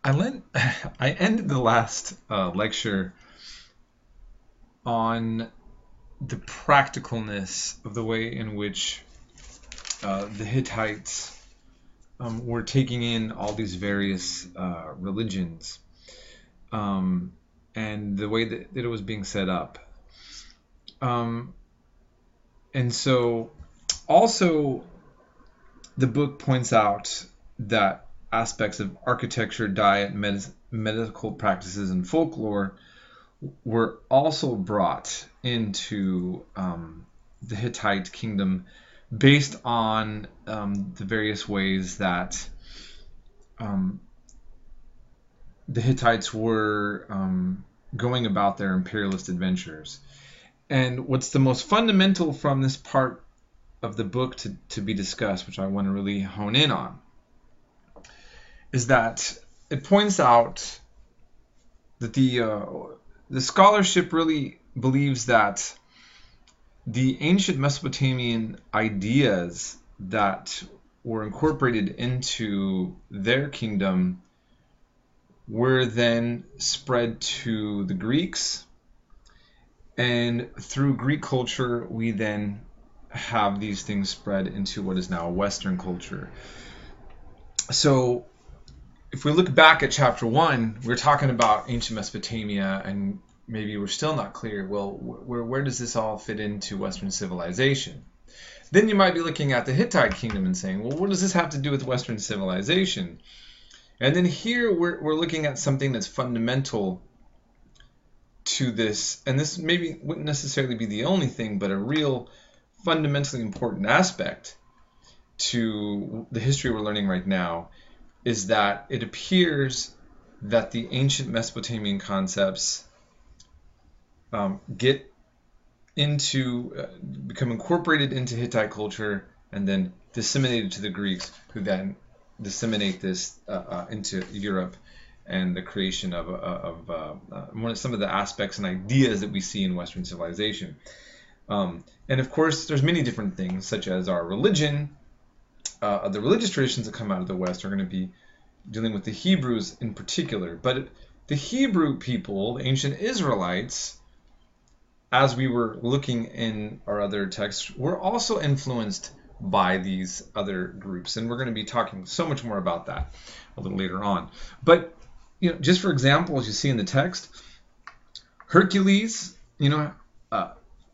I ended the last lecture on the practicalness of the way in which the Hittites were taking in all these various religions, and the way that it was being set up. And so also the book points out that aspects of architecture, diet, medical practices, and folklore were also brought into the Hittite kingdom based on the various ways that the Hittites were going about their imperialist adventures. And what's the most fundamental from this part of the book to be discussed, which I want to really hone in on, is that it points out that the scholarship really believes that the ancient Mesopotamian ideas that were incorporated into their kingdom were then spread to the Greeks, and through Greek culture we then have these things spread into what is now Western culture. So if we look back at chapter 1, we're talking about ancient Mesopotamia, and maybe we're still not clear, well, where does this all fit into Western civilization? Then you might be looking at the Hittite kingdom and saying, well, what does this have to do with Western civilization? And then here we're looking at something that's fundamental to this, and this maybe wouldn't necessarily be the only thing, but a real fundamentally important aspect to the history we're learning right now, is that it appears that the ancient Mesopotamian concepts get into, become incorporated into Hittite culture and then disseminated to the Greeks, who then disseminate this into Europe, and the creation of some of the aspects and ideas that we see in Western civilization. And of course, there's many different things, such as our religion. The religious traditions that come out of the West are going to be dealing with the Hebrews in particular. But the Hebrew people, the ancient Israelites, as we were looking in our other texts, were also influenced by these other groups. And we're going to be talking so much more about that a little later on. But just for example, as you see in the text, Hercules,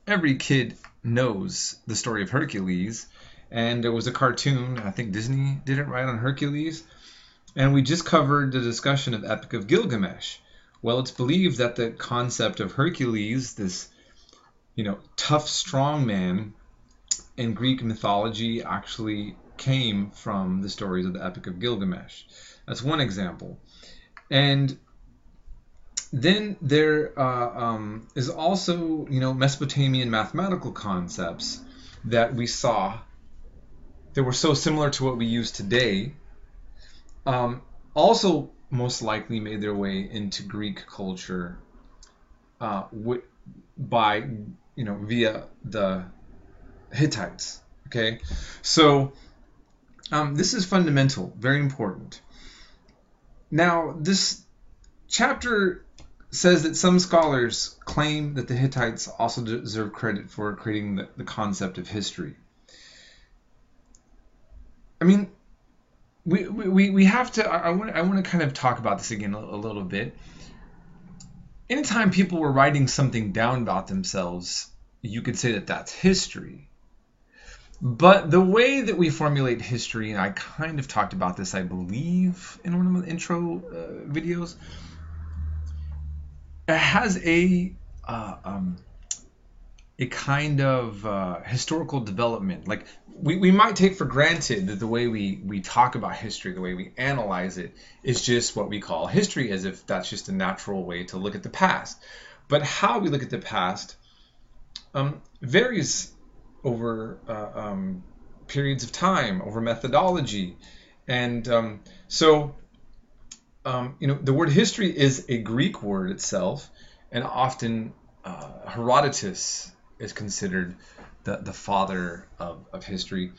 every kid knows the story of Hercules, and there was a cartoon, I think Disney did it right, on Hercules, and we just covered the discussion of Epic of Gilgamesh. Well, it's believed that the concept of Hercules, this tough, strong man in Greek mythology, actually came from the stories of the Epic of Gilgamesh. That's one example. And then there is also, Mesopotamian mathematical concepts that we saw that were so similar to what we use today, also most likely made their way into Greek culture by, via the Hittites. Okay, so this is fundamental, very important. Now, this chapter says that some scholars claim that the Hittites also deserve credit for creating the concept of history. I mean, we have to. I want to kind of talk about this again a little bit. Anytime people were writing something down about themselves, you could say that that's history. But the way that we formulate history, and I kind of talked about this, I believe, in one of the intro videos, it has a kind of historical development. Like we might take for granted that the way we talk about history, the way we analyze it, is just what we call history, as if that's just a natural way to look at the past. But how we look at the past varies over periods of time, over methodology. And the word history is a Greek word itself, and often Herodotus is considered the father of history.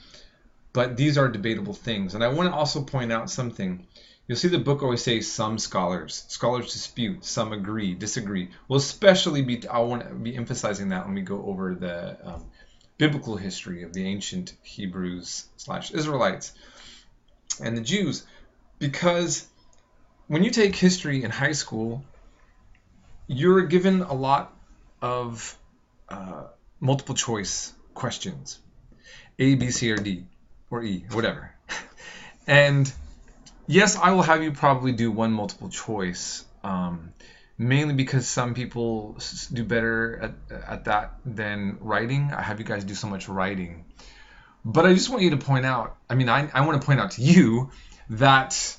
But these are debatable things. And I want to also point out something. you'll see the book always say some scholars dispute, some agree, disagree. I want to be emphasizing that when we go over the biblical history of the ancient Hebrews / Israelites and the Jews, because when you take history in high school, you're given a lot of multiple choice questions, A, B, C, or D, or E, whatever. And yes, I will have you probably do one multiple choice, mainly because some people do better at that than writing. I have you guys do so much writing. But I just want you to point out, I want to point out to you that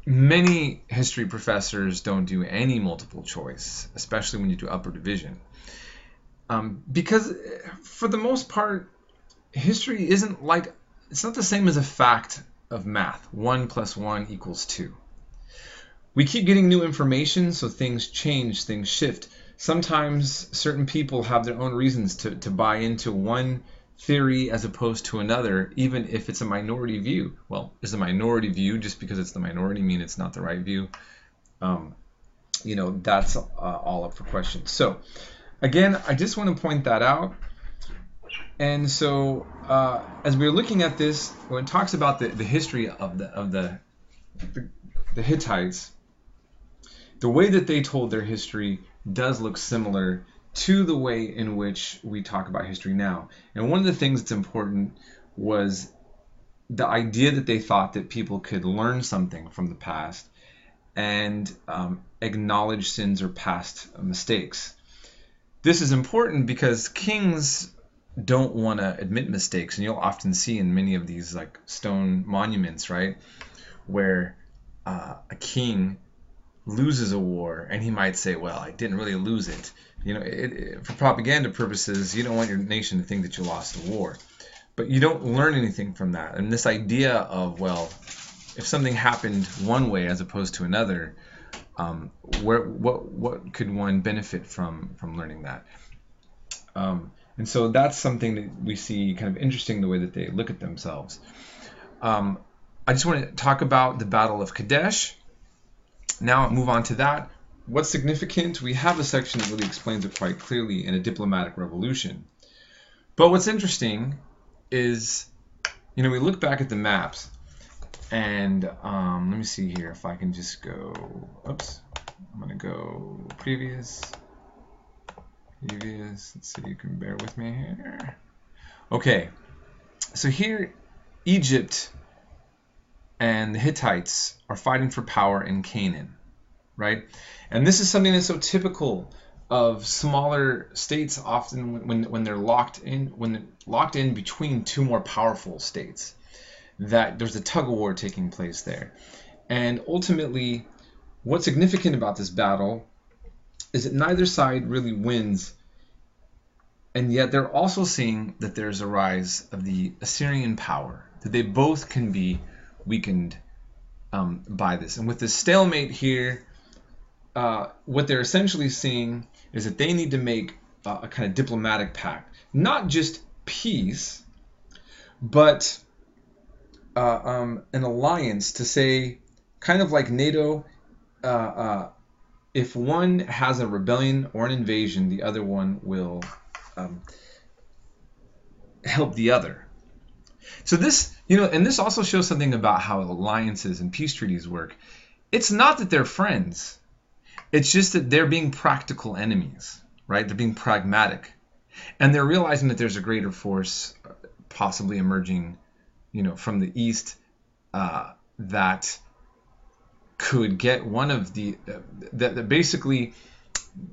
many history professors don't do any multiple choice, especially when you do upper division. Because for the most part, history it's not the same as a fact of math. 1 + 1 = 2. We keep getting new information, so things change, things shift. Sometimes certain people have their own reasons to buy into one theory as opposed to another, even if it's a minority view. Well, is a minority view just because it's the minority mean it's not the right view? That's all up for question. So again, I just want to point that out. And so as we're looking at this, when it talks about the history of the Hittites, the way that they told their history does look similar to the way in which we talk about history now. And one of the things that's important was the idea that they thought that people could learn something from the past and acknowledge sins or past mistakes. This is important because kings don't want to admit mistakes, and you'll often see in many of these like stone monuments, right, where a king loses a war and he might say, well, I didn't really lose it. For propaganda purposes, you don't want your nation to think that you lost the war, but you don't learn anything from that. And this idea of, well, if something happened one way as opposed to another, what could one benefit from learning that? And so that's something that we see kind of interesting, the way that they look at themselves. I just want to talk about the Battle of Kadesh. Now move on to that. What's significant? We have a section that really explains it quite clearly in a diplomatic revolution. But what's interesting is, we look back at the maps, and let me see here if I can just go, oops, I'm going to go previous, let's see, you can bear with me here. Okay, so here Egypt and the Hittites are fighting for power in Canaan, right? And this is something that's so typical of smaller states, often when they're locked in between two more powerful states, that there's a tug of war taking place there. And ultimately, what's significant about this battle is that neither side really wins, and yet they're also seeing that there's a rise of the Assyrian power, that they both can be weakened by this. And with this stalemate here, what they're essentially seeing is that they need to make a kind of diplomatic pact, not just peace, but an alliance to say, kind of like NATO, if one has a rebellion or an invasion, the other one will help the other. So this, and this also shows something about how alliances and peace treaties work. It's not that they're friends. It's just that they're being practical enemies, right? They're being pragmatic. And they're realizing that there's a greater force possibly emerging, from the east that could get one of the, that basically,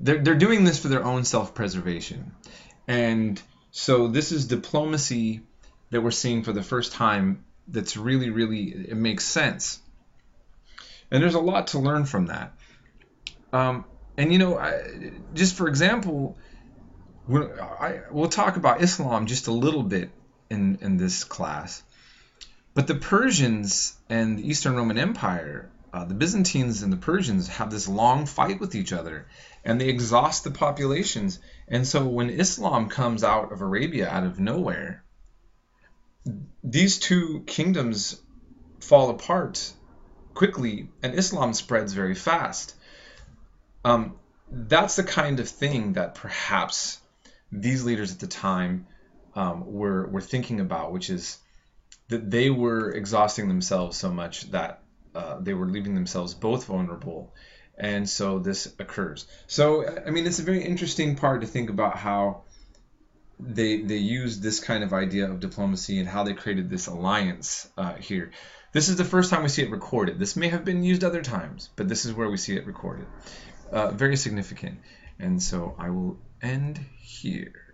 they're doing this for their own self-preservation. And so this is diplomacy that we're seeing for the first time that's really, really, it makes sense. And there's a lot to learn from that. Just for example, we'll talk about Islam just a little bit in this class. But the Persians and the Eastern Roman Empire, the Byzantines and the Persians have this long fight with each other, and they exhaust the populations. And so when Islam comes out of Arabia out of nowhere, these two kingdoms fall apart quickly, and Islam spreads very fast. That's the kind of thing that perhaps these leaders at the time were thinking about, which is that they were exhausting themselves so much that they were leaving themselves both vulnerable, and so this occurs. So, I mean, it's a very interesting part to think about how they used this kind of idea of diplomacy and how they created this alliance here. This is the first time we see it recorded. This may have been used other times, but this is where we see it recorded. Very significant. And so I will end here.